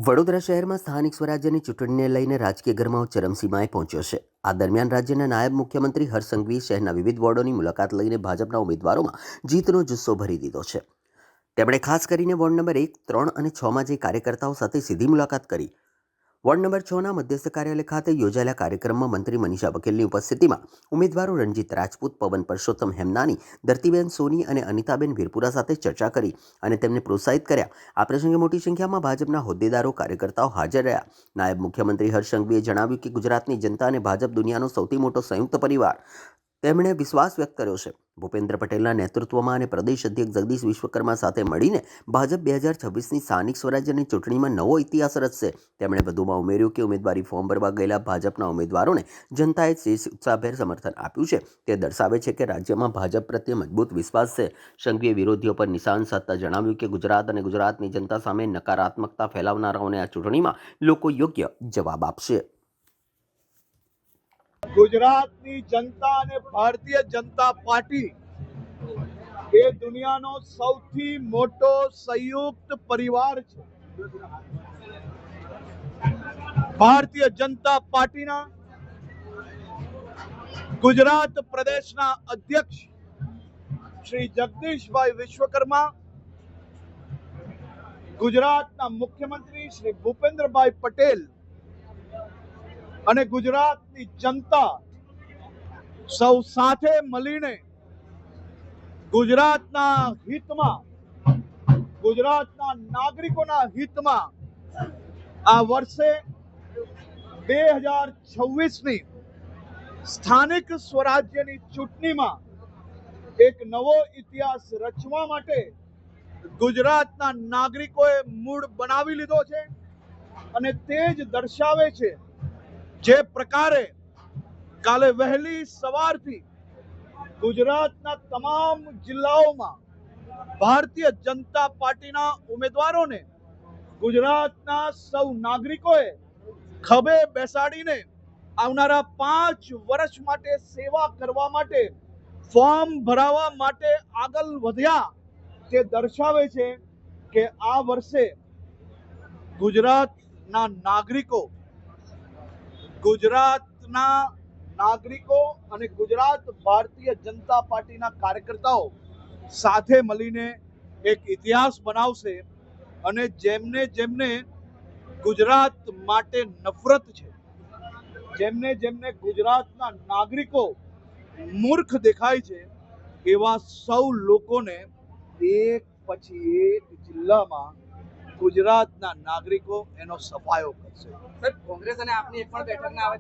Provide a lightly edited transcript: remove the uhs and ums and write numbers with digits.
વડોદરા શહેરમાં સ્થાનિક સ્વરાજ્યની ચૂંટણીને લઈને રાજકીય ગરમાવો ચરમસીમાએ પહોંચ્યો છે। આ દરમિયાન રાજ્યના નાયબ મુખ્યમંત્રી હર્ષ સંઘવીએ શહેરના વિવિધ વોર્ડોની મુલાકાત લઈને ભાજપના ઉમેદવારોમાં જીતનો જુસ્સો ભરી દીધો છે। તેમણે ખાસ કરીને વોર્ડ નંબર 1, 3 અને 6માં જઈ કાર્યકર્તાઓ સાથે સીધી મુલાકાત કરી। વોર્ડ નંબર 6ના મધ્યસ્થ કાર્યાલય ખાતે યોજાયેલા કાર્યક્રમમાં મંત્રી મનીષા વકીલની ઉપસ્થિતિમાં ઉમેદવારો રણજીત રાજપૂત, પવન પરસોત્તમ હેમનાની, ધરતીબેન સોની અને અનિતાબેન વીરપુરા સાથે ચર્ચા કરી અને તેમને પ્રોત્સાહિત કર્યા। આ પ્રસંગે મોટી સંખ્યામાં ભાજપના હોદ્દેદારો, કાર્યકર્તાઓ હાજર રહ્યા। નાયબ મુખ્યમંત્રી હર્ષ સંઘવીએ જણાવ્યું કે ગુજરાતની જનતા અને ભાજપ દુનિયાનો સૌથી મોટો સંયુક્ત પરિવાર। તેમણે વિશ્વાસ વ્યક્ત કર્યો છે ભૂપેન્દ્ર પટેલના નેતૃત્વમાં અને પ્રદેશ અધ્યક્ષ જગદીશ વિશ્વકર્મા સાથે મળીને ભાજપ 2026ની સ્થાનિક સ્વરાજ્યની ચૂંટણીમાં નવો ઇતિહાસ રચશે। તેમણે વધુમાં ઉમેર્યું કે ઉમેદવારી ફોર્મ ભરવા ગયેલા ભાજપના ઉમેદવારોને જનતાએ જે ઉત્સાહભેર સમર્થન આપ્યું છે તે દર્શાવે છે કે રાજ્યમાં ભાજપ પ્રત્યે મજબૂત વિશ્વાસ છે। સંઘવીએ વિરોધીઓ પર નિશાન સાધતા જણાવ્યું કે ગુજરાત અને ગુજરાતની જનતા સામે નકારાત્મકતા ફેલાવનારાઓને આ ચૂંટણીમાં લોકો યોગ્ય જવાબ આપશે। ગુજરાતની જનતા અને ભારતીય જનતા પાર્ટી એ દુનિયાનો સૌથી મોટો સંયુક્ત પરિવાર છે। ભારતીય જનતા પાર્ટીના ગુજરાત પ્રદેશના અધ્યક્ષ શ્રી જગદીશભાઈ વિશ્વકર્મા, ગુજરાતના મુખ્યમંત્રી શ્રી ભૂપેન્દ્રભાઈ પટેલ અને ગુજરાતની જનતા સૌ સાથે મળીને ગુજરાતના હિતમાં, ગુજરાતના નાગરિકોના હિતમાં આ વર્ષે 2026ની સ્થાનિક સ્વરાજ્યની ચૂંટણીમાં એક નવો ઇતિહાસ રચવા માટે ગુજરાતના નાગરિકોએ મૂડ બનાવી લીધો છે અને તે જ દર્શાવે છે જે પ્રકારે કાલે વહેલી સવારથી ગુજરાતના તમામ જિલ્લાઓમાં ભારતીય જનતા પાર્ટીના ઉમેદવારોને ગુજરાતના સૌ નાગરિકોએ ખભે બેસાડીને આવનારા 5 વર્ષ માટે સેવા કરવા માટે ફોર્મ ભરાવવા માટે આગળ વધ્યા। તે દર્શાવે છે કે આ વર્ષે ગુજરાતના નાગરિકો અને ગુજરાત ભારતીય જનતા પાર્ટીના કાર્યકર્તાઓ સાથે મળીને એક ઇતિહાસ બનાવશે અને જેમને જેમને ગુજરાત માટે નફરત છે, જેમને ગુજરાતના નાગરિકો મૂર્ખ દેખાય છે, એવા સૌ લોકોને એક પછી એક જિલ્લામાં ગુજરાતના નાગરિકો એનો સફાયો કરશે। કોંગ્રેસ અને આપની એક પણ બેઠક ના આવે